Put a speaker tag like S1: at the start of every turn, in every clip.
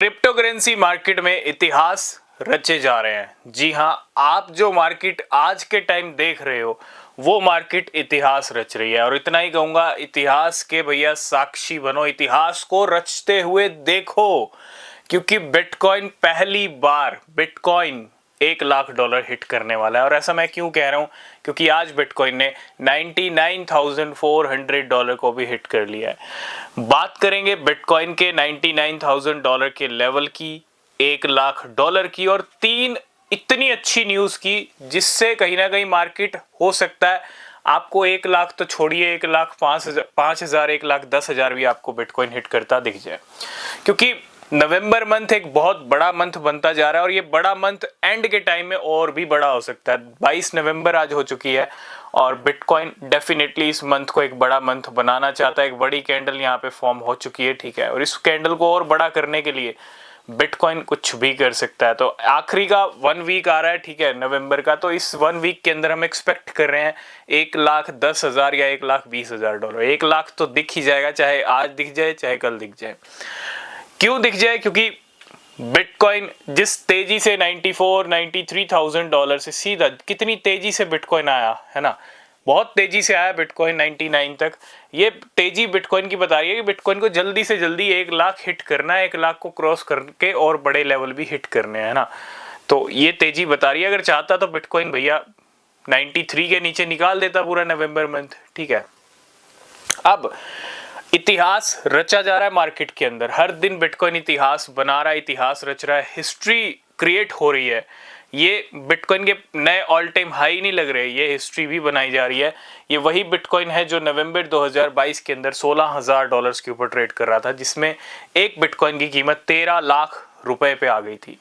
S1: Crypto currency market में इतिहास रचे जा रहे हैं। जी हाँ, आप जो मार्केट आज के टाइम देख रहे हो वो मार्केट इतिहास रच रही है। और इतना ही कहूंगा, इतिहास के भैया साक्षी बनो, इतिहास को रचते हुए देखो, क्योंकि बिटकॉइन पहली बार बिटकॉइन $1 लाख हिट करने वाला है। और ऐसा मैं क्यों कह रहा हूं, क्योंकि आज बिटकॉइन ने $99,400 को भी हिट कर लिया है। बात करेंगे बिटकॉइन के $99,000 के लेवल की, $1 लाख की, और तीन इतनी अच्छी न्यूज की जिससे कहीं ना कहीं मार्केट हो सकता है आपको 1 लाख तो छोड़िए, 1,05,000, 1,10,000 भी आपको बिटकॉइन हिट करता दिख जाए। क्योंकि नवंबर मंथ एक बहुत बड़ा मंथ बनता जा रहा है और ये बड़ा मंथ एंड के टाइम में और भी बड़ा हो सकता है। 22 नवंबर आज हो चुकी है और बिटकॉइन डेफिनेटली इस मंथ को एक बड़ा मंथ बनाना चाहता है। एक बड़ी कैंडल यहाँ पे फॉर्म हो चुकी है, ठीक है, और इस कैंडल को और बड़ा करने के लिए बिटकॉइन कुछ भी कर सकता है। तो आखिरी का 1 वीक आ रहा है, ठीक है, नवंबर का, तो इस 1 वीक के अंदर हम एक्सपेक्ट कर रहे हैं $1,10,000 या $1,20,000। 1 लाख तो दिख ही जाएगा, चाहे आज दिख जाए चाहे कल दिख जाए। क्यों दिख जाए? क्योंकि बिटकॉइन जिस तेजी से $94,000-93,000 से सीधा कितनी तेजी से बिटकॉइन आया है ना, बहुत तेजी से आया बिटकॉइन 99 तक। ये तेजी बिटकॉइन की बता रही है कि बिटकॉइन को जल्दी से जल्दी 1 लाख हिट करना है, 1 लाख को क्रॉस करके और बड़े लेवल भी हिट करने हैं ना। तो ये तेजी बता रही है। अगर चाहता तो बिटकॉइन भैया 93 के नीचे निकाल देता पूरा नवंबर मंथ, ठीक है। अब इतिहास रचा जा रहा है मार्केट के अंदर, हर दिन बिटकॉइन इतिहास बना रहा है, इतिहास रच रहा है, हिस्ट्री क्रिएट हो रही है। ये बिटकॉइन के नए ऑल टाइम हाई नहीं लग रहे, ये हिस्ट्री भी बनाई जा रही है। ये वही बिटकॉइन है जो नवंबर 2022 के अंदर $16,000 के ऊपर ट्रेड कर रहा था, जिसमें एक बिटकॉइन की कीमत 13 लाख रुपए पे आ गई थी।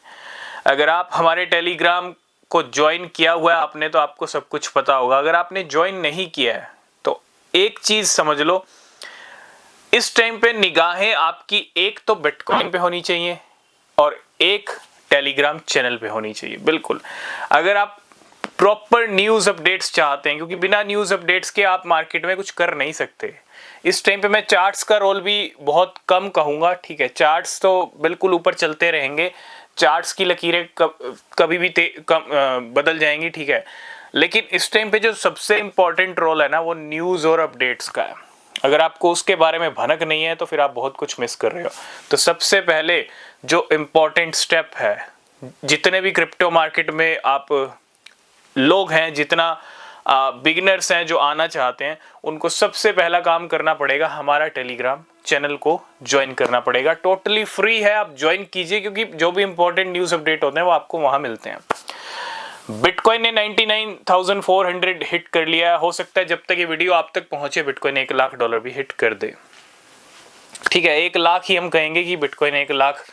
S1: अगर आप हमारे टेलीग्राम को ज्वाइन किया हुआ है आपने तो आपको सब कुछ पता होगा। अगर आपने ज्वाइन नहीं किया है तो एक चीज समझ लो, इस टाइम पे निगाहें आपकी एक तो बिटकॉइन पे होनी चाहिए और एक टेलीग्राम चैनल पे होनी चाहिए। बिल्कुल, अगर आप प्रॉपर न्यूज अपडेट्स चाहते हैं, क्योंकि बिना न्यूज अपडेट्स के आप मार्केट में कुछ कर नहीं सकते। इस टाइम पे मैं चार्ट्स का रोल भी बहुत कम कहूंगा, ठीक है, चार्ट्स तो बिल्कुल ऊपर चलते रहेंगे, चार्ट्स की लकीरें कभी भी बदल जाएंगी, ठीक है, लेकिन इस टाइम पे जो सबसे इंपॉर्टेंट रोल है ना वो न्यूज और अपडेट्स का है। अगर आपको उसके बारे में भनक नहीं है तो फिर आप बहुत कुछ मिस कर रहे हो। तो सबसे पहले जो इम्पोर्टेंट स्टेप है, जितने भी क्रिप्टो मार्केट में आप लोग हैं, जितना बिगिनर्स हैं जो आना चाहते हैं, उनको सबसे पहला काम करना पड़ेगा हमारा टेलीग्राम चैनल को ज्वाइन करना पड़ेगा। टोटली फ्री है, आप ज्वाइन कीजिए, क्योंकि जो भी इंपॉर्टेंट न्यूज अपडेट होते हैं वो आपको वहां मिलते हैं। बिटकॉइन ने 99,400 हिट कर लिया है। हो सकता है जब तक ये वीडियो आप तक पहुंचे बिटकॉइन $1 लाख भी हिट कर दे, ठीक है। 1 लाख ही हम कहेंगे कि बिटकॉइन 1 लाख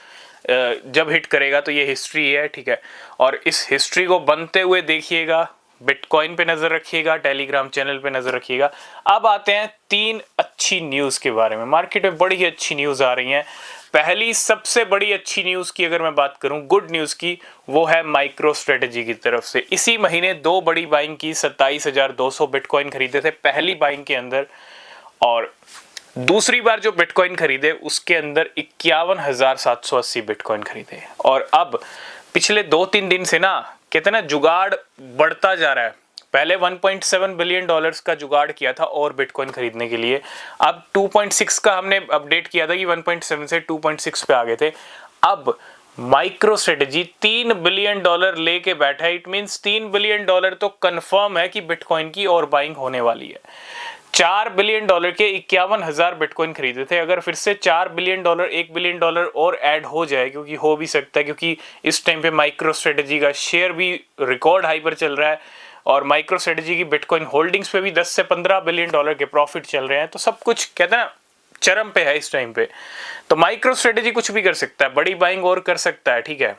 S1: जब हिट करेगा तो ये हिस्ट्री है, ठीक है। और इस हिस्ट्री को बनते हुए देखिएगा, बिटकॉइन पे नजर रखिएगा, टेलीग्राम चैनल पे नजर रखिएगा। अब आते हैं 3 अच्छी न्यूज के बारे में। मार्केट में बड़ी अच्छी न्यूज आ रही हैं। पहली सबसे बड़ी अच्छी न्यूज की अगर मैं बात करूं, गुड न्यूज की, वो है माइक्रो स्ट्रेटेजी की तरफ से। इसी महीने 2 बड़ी बाइंग की, 27,200 बिटकॉइन खरीदे थे पहली बाइंग के अंदर, और दूसरी बार जो बिटकॉइन खरीदे उसके अंदर 51,780 बिटकॉइन खरीदे। और अब पिछले 2-3 दिन से ना कहते ना जुगाड़ बढ़ता जा रहा है। पहले $1.7 बिलियन का जुगाड़ किया था और बिटकॉइन खरीदने के लिए, अब 2.6 का हमने अपडेट किया था कि 1.7 से 2.6 पे आ गए थे। अब माइक्रो स्ट्रेटेजी $3 बिलियन लेके बैठा है। इट मींस $3 बिलियन तो कंफर्म है कि बिटकॉइन की और बाइंग होने वाली है। $4 बिलियन के 51,000 बिटकॉइन खरीदे थे। अगर फिर से $4 बिलियन, $1 बिलियन और ऐड हो जाए, क्योंकि हो भी सकता है, क्योंकि इस टाइम पे माइक्रो स्ट्रेटेजी का शेयर भी रिकॉर्ड हाई पर चल रहा है और माइक्रो स्ट्रेटेजी की बिटकॉइन होल्डिंग्स पे भी $10 से $15 बिलियन के प्रॉफिट चल रहे हैं। तो सब कुछ कहते हैं ना चरम पे है इस टाइम पे। तो माइक्रो स्ट्रेटेजी कुछ भी कर सकता है, बड़ी बाइंग और कर सकता है, ठीक है।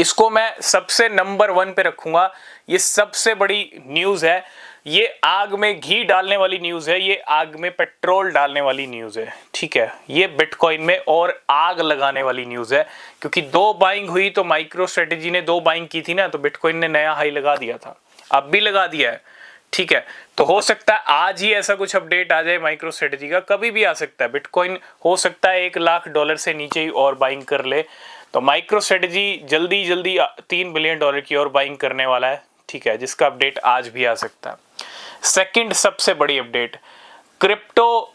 S1: इसको मैं सबसे नंबर 1 पे रखूंगा। ये सबसे बड़ी न्यूज है, ये आग में घी डालने वाली न्यूज है, ये आग में पेट्रोल डालने वाली न्यूज है, ठीक है। ये बिटकॉइन में और आग लगाने वाली न्यूज है, क्योंकि 2 बाइंग हुई तो माइक्रो स्ट्रेटेजी ने 2 बाइंग की थी ना, तो बिटकॉइन ने नया हाई लगा दिया था, अब भी लगा दिया है, ठीक है। तो हो सकता है आज ही ऐसा कुछ अपडेट आ जाए माइक्रो स्ट्रेटेजी का, कभी भी आ सकता है। बिटकॉइन हो सकता है $1,00,000 से नीचे ही और बाइंग कर ले। तो माइक्रो स्ट्रेटेजी जल्दी जल्दी $3 बिलियन की और बाइंग करने वाला है, ठीक है, जिसका अपडेट आज भी आ सकता है। सेकंड सबसे बड़ी अपडेट, क्रिप्टो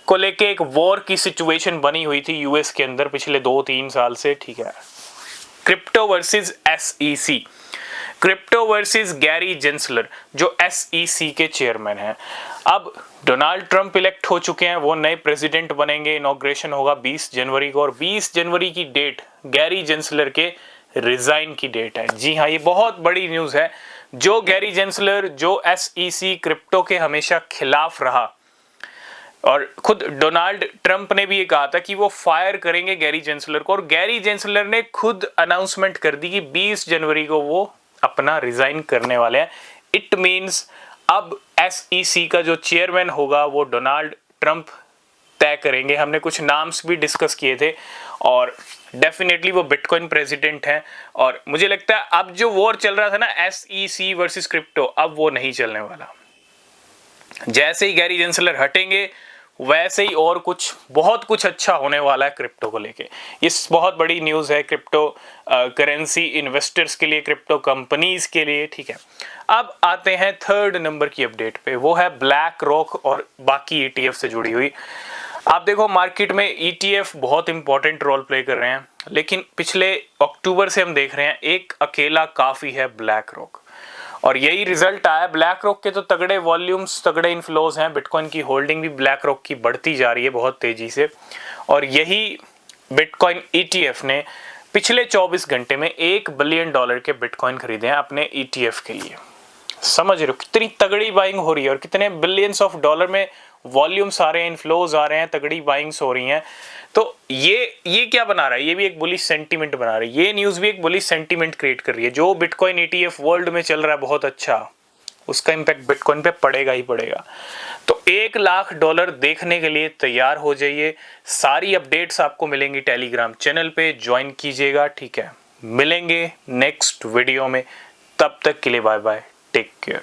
S1: को लेके एक वॉर की सिचुएशन बनी हुई थी यूएस के अंदर पिछले 2-3 साल से, ठीक है। Crypto versus SEC, crypto versus Gary Gensler जो SEC के चेयरमैन हैं। अब डोनाल्ड ट्रंप इलेक्ट हो चुके हैं, वो नए प्रेसिडेंट बनेंगे, इनॉग्रेशन होगा 20 जनवरी को, और 20 जनवरी की डेट गैरी जेंसलर के रिजाइन की डेट है। जी हाँ, ये बहुत बड़ी न्यूज़ है। जो गैरी जेंसलर, जो SEC क्रिप्टो के हमेशा खिलाफ रहा, और खुद डोनाल्ड ट्रंप ने भी ये कहा था कि वो फायर करेंगे गैरी जेंसलर को, और गैरी जेंसलर ने खुद अनाउंसमेंट कर दी कि 20 जनवरी को वो अपना रिजाइन करने वाले हैं। इट मींस अब SEC का जो चेयरमैन होगा वो डोनाल्ड ट्रंप तय करेंगे। हमने कुछ नाम्स भी डिस्कस किए थे और डेफिनेटली वो बिटकॉइन प्रेसिडेंट हैं। और मुझे लगता है अब जो वॉर चल रहा था ना SEC वर्सेस क्रिप्टो, अब वो नहीं चलने वाला। जैसे ही गैरी जेंसलर हटेंगे वैसे ही और कुछ बहुत कुछ अच्छा होने वाला है क्रिप्टो को लेके। ये बहुत बड़ी न्यूज़ है क्रिप्टो करेंसी इन्वेस्टर्स के लिए, क्रिप्टो कंपनीज के लिए, ठीक है। अब आते हैं थर्ड नंबर की अपडेट पे, वो है ब्लैक रॉक और बाकी ETF से जुड़ी हुई। आप देखो मार्केट में ETF बहुत इंपॉर्टेंट रोल प्ले कर रहे हैं, लेकिन पिछले अक्टूबर से हम देख रहे हैं एक अकेला काफ़ी है ब्लैक रॉक, और यही रिजल्ट आया। ब्लैक रॉक के तो तगड़े वॉल्यूम्स, तगड़े इन्फ्लोज हैं, बिटकॉइन की होल्डिंग भी ब्लैक रॉक की बढ़ती जा रही है बहुत तेजी से, और यही बिटकॉइन ETF ने पिछले 24 घंटे में $1 बिलियन के बिटकॉइन खरीदे हैं अपने ETF के लिए। समझ रहे हो कितनी तगड़ी बाइंग हो रही है और कितने बिलियंस ऑफ डॉलर में वॉल्यूम्स आ रहे हैं, इन्फ्लोज आ रहे हैं, तगड़ी बाइंग्स हो रही हैं। तो ये क्या बना रहा है, ये भी एक बुलिश सेंटीमेंट बना रही है। ये न्यूज़ भी एक बुलिश सेंटीमेंट क्रिएट कर रही है। जो बिटकॉइन ETF वर्ल्ड में चल रहा है बहुत अच्छा, उसका इम्पैक्ट बिटकॉइन पे पड़ेगा ही पड़ेगा। तो $1,00,000 देखने के लिए तैयार हो जाइए। सारी अपडेट्स आपको मिलेंगी टेलीग्राम चैनल पे, ज्वाइन कीजिएगा, ठीक है। मिलेंगे नेक्स्ट वीडियो में, तब तक के लिए बाय बाय, टेक केयर।